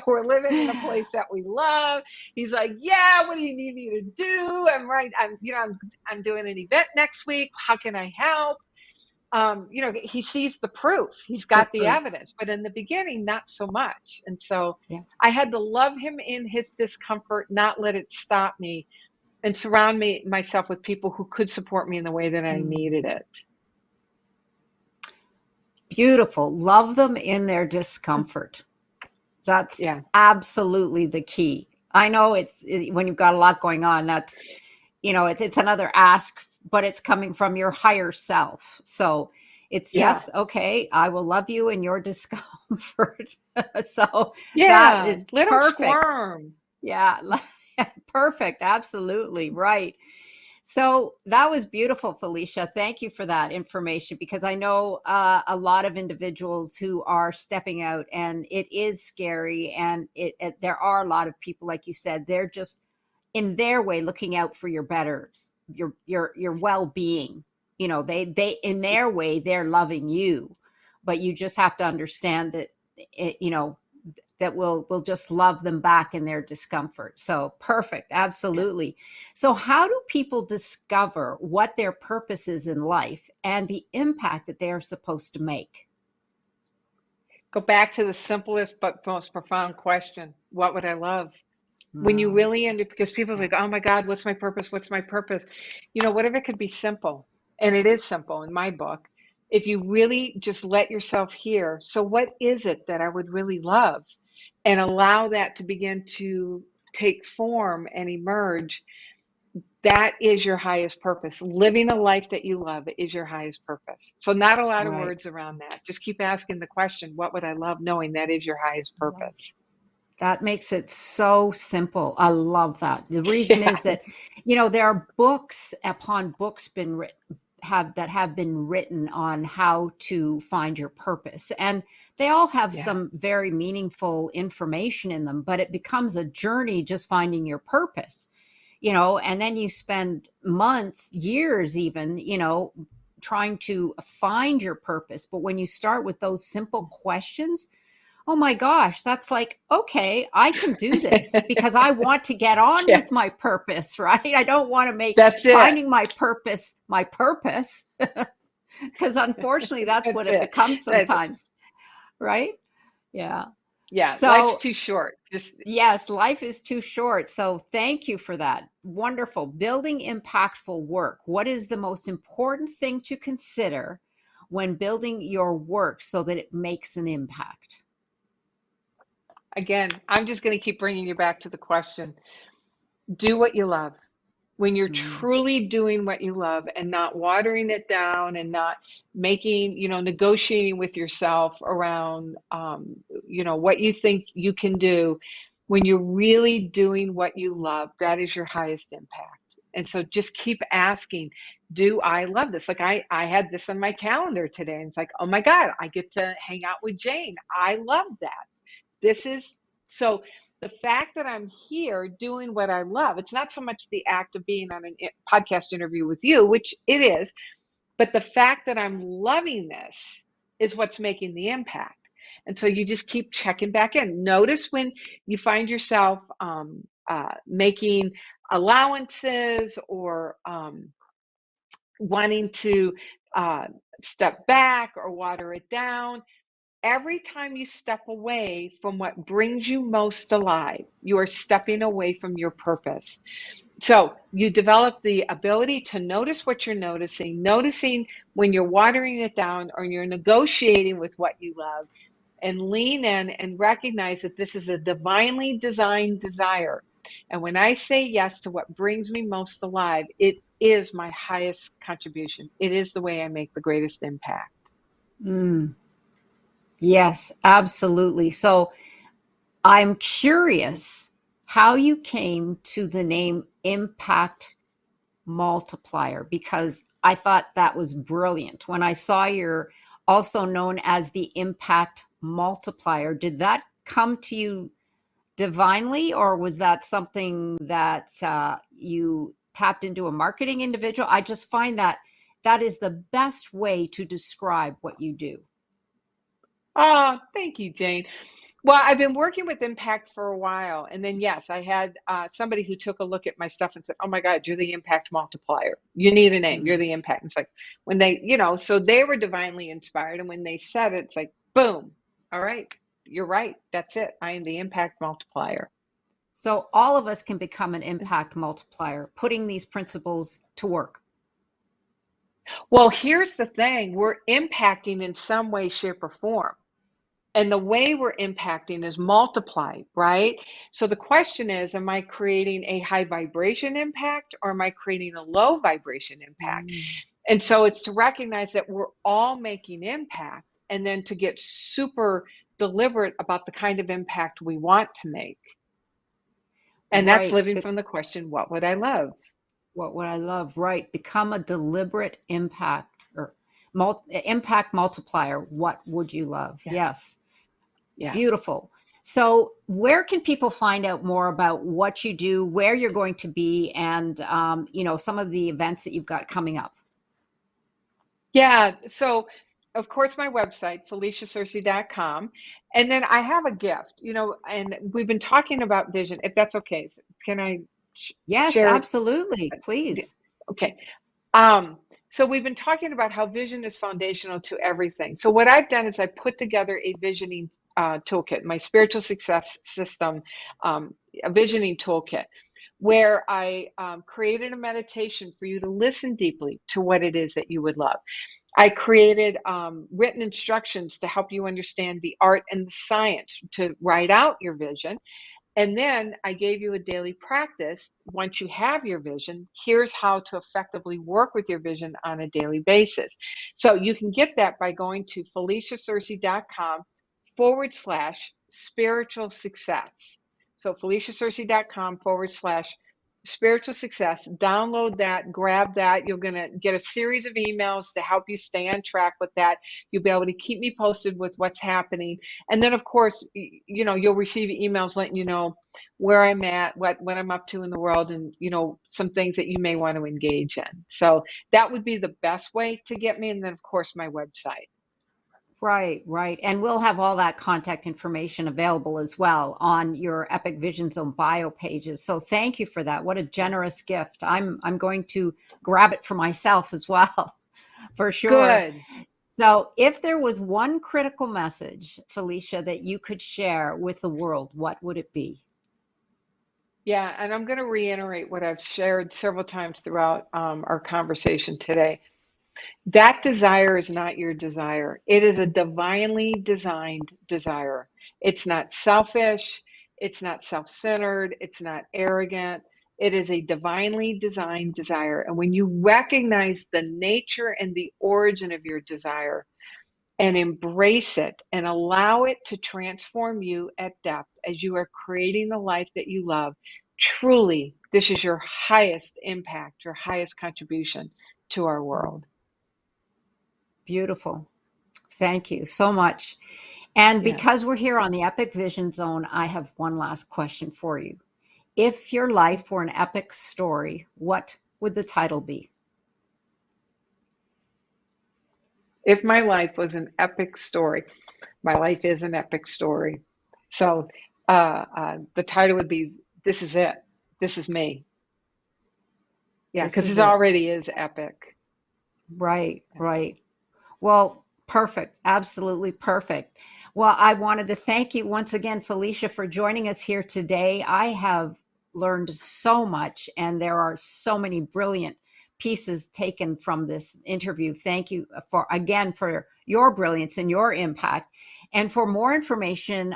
We're living in a place that we love. He's like, yeah, what do you need me to do? I'm doing an event next week. How can I help? He sees the proof. He's The got the proof. evidence. But in the beginning, not so much. And so Yeah. I had to love him in his discomfort, not let it stop me, and surround myself with people who could support me in the way that I needed it. Beautiful. Love them in their discomfort. That's Yeah. absolutely the key. I know when you've got a lot going on, that's, it's another ask, but it's coming from your higher self. So it's, Yeah. yes, okay, I will love you in your discomfort. So that Yeah. is Let them perfect. squirm. Yeah. Perfect. Absolutely. Right. So that was beautiful, Felicia. Thank you for that information because I know a lot of individuals who are stepping out, and it is scary. And there are a lot of people, like you said, they're just in their way looking out for your betters, your well-being. You know, they in their way they're loving you, but you just have to understand that you know that will just love them back in their discomfort. So perfect, Yeah. absolutely. So how do people discover what their purpose is in life and the impact that they are supposed to make? Go back to the simplest but most profound question. What would I love? When you Oh, really end it, because people are yeah. like, oh my God, what's my purpose? What's my purpose? You know, what if it could be simple? And it is simple in my book. If you really just let yourself hear, so what is it that I would really love? And allow that to begin to take form and emerge, that is your highest purpose. Living a life that you love is your highest purpose. So, not a lot of Right. words around that. Just keep asking the question, what would I love? Knowing that is your highest I love purpose. that. Makes it so simple. I love that. The reason Yeah. is that, you know, there are books upon books been written have been written on how to find your purpose, and they all have Yeah. some very meaningful information in them, but it becomes a journey just finding your purpose, you know, and then you spend months, years even, you know, trying to find your purpose. But when you start with those simple questions, oh my gosh, that's like, okay, I can do this because I want to get on Yeah. with my purpose, right? I don't want to make That's it. finding my purpose, because unfortunately that's what That's it it. becomes That's it. sometimes, right? Yeah. Yeah, life's So too short. Just yes, life is too short. So thank you for that. Wonderful. Building impactful work. What is the most important thing to consider when building your work so that it makes an impact? again, I'm just going to keep bringing you back to the question. Do what you love. When you're Mm, truly doing what you love and not watering it down and not making, negotiating with yourself around, what you think you can do, when you're really doing what you love, that is your highest impact. And so just keep asking, do I love this? Like I had this on my calendar today, and it's like, oh my God, I get to hang out with Jane. I love that. This is so the fact that I'm here doing what I love, it's not so much the act of being on a podcast interview with you, which it is, but the fact that I'm loving this is what's making the impact. And so you just keep checking back in. Notice when you find yourself making allowances or wanting to uh, step back or water it down. Every time you step away from what brings you most alive, you are stepping away from your purpose. So you develop the ability to notice what you're noticing when you're watering it down or you're negotiating with what you love, and lean in and recognize that this is a divinely designed desire. And when I say yes to what brings me most alive, it is my highest contribution. It is the way I make the greatest impact. mm. Yes, absolutely. So I'm curious how you came to the name Impact Multiplier because I thought that was brilliant. When I saw you're also known as the Impact Multiplier, did that come to you divinely, or was that something that you tapped into a marketing individual? I just find that that is the best way to describe what you do. Oh, thank you, Jane. Well, I've been working with Impact for a while. And then, yes, I had somebody who took a look at my stuff and said, oh my God, you're the Impact Multiplier. You need a name. You're Mm. the Impact. And it's like when they, so they were divinely inspired. And when they said it, it's like, boom. All right. You're right. That's it. I am the Impact Multiplier. So all of us can become an impact multiplier, putting these principles to work. Well, here's the thing, we're impacting in some way, shape, or form. And the way we're impacting is multiplied, right? So the question is, am I creating a high vibration impact or am I creating a low vibration impact? Mm. And so it's to recognize that we're all making impact and then to get super deliberate about the kind of impact we want to make. And that's Right. living from the question, what would I love? What would I love? Right. Become a deliberate impact or impact multiplier. What would you love? Yeah. Yes. Yeah. Beautiful. So, where can people find out more about what you do, where you're going to be, and some of the events that you've got coming up? Yeah. So, of course, my website, FeliciaSearcy.com. And then I have a gift, and we've been talking about vision. If that's okay, can I Yes, share it? absolutely. Yeah, Please. okay. Um, so we've been talking about how vision is foundational to everything. So what I've done is I put together a visioning toolkit, my spiritual success system, a visioning toolkit, where I created a meditation for you to listen deeply to what it is that you would love. I created written instructions to help you understand the art and the science to write out your vision. And then I gave you a daily practice. Once you have your vision, here's how to effectively work with your vision on a daily basis. So you can get that by going to FeliciaSearcy.com/spiritual success. So FeliciaSearcy.com/spiritual success. Download that, grab that. You're going to get a series of emails to help you stay on track with that. You'll be able to keep me posted with what's happening. And then, of course, you'll receive emails letting you know where I'm at, what I'm up to in the world, and some things that you may want to engage in. So that would be the best way to get me. And then, of course, my website. Right, right. And we'll have all that contact information available as well on your Epic Vision Zone bio pages. So thank you for that. What a Yeah. generous gift. I'm going to grab it for myself as well, for sure. Good. So if there was one critical message, Felicia, that you could share with the world, what would it be? Yeah, and I'm going to reiterate what I've shared several times throughout our conversation today. That desire is not your desire. It is a divinely designed desire. It's not selfish. It's not self-centered. It's not arrogant. It is a divinely designed desire. And when you recognize the nature and the origin of your desire and embrace it and allow it to transform you at depth as you are creating the life that you love, truly, this is your highest impact, your highest contribution to our world. Beautiful. Thank you so much. And Yeah. because we're here on the Epic Vision Zone, I have one last question for you. If your life were an epic story, what would the title be? If my life was an epic story, my life is an epic story. So the title would be This Is It. This is me. Yeah, This because is it it. already is epic. Right, right. Well, perfect. Absolutely perfect. Well, I wanted to thank you once again, Felicia, for joining us here today. I have learned so much, and there are so many brilliant pieces taken from this interview. Thank you for your brilliance and your impact. And for more information,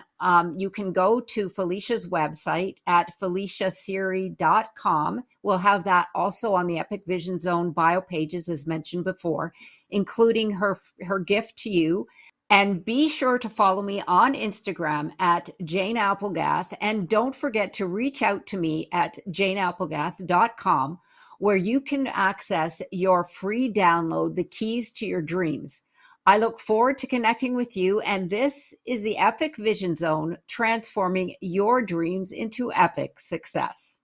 you can go to Felicia's website at FeliciaSearcy.com. We'll have that also on the Epic Vision Zone bio pages, as mentioned before, including her gift to you. And be sure to follow me on Instagram at Jane Applegath. And don't forget to reach out to me at janeapplegath.com, where you can access your free download, The Keys to Your Dreams. I look forward to connecting with you. And this is the Epic Vision Zone, transforming your dreams into epic success.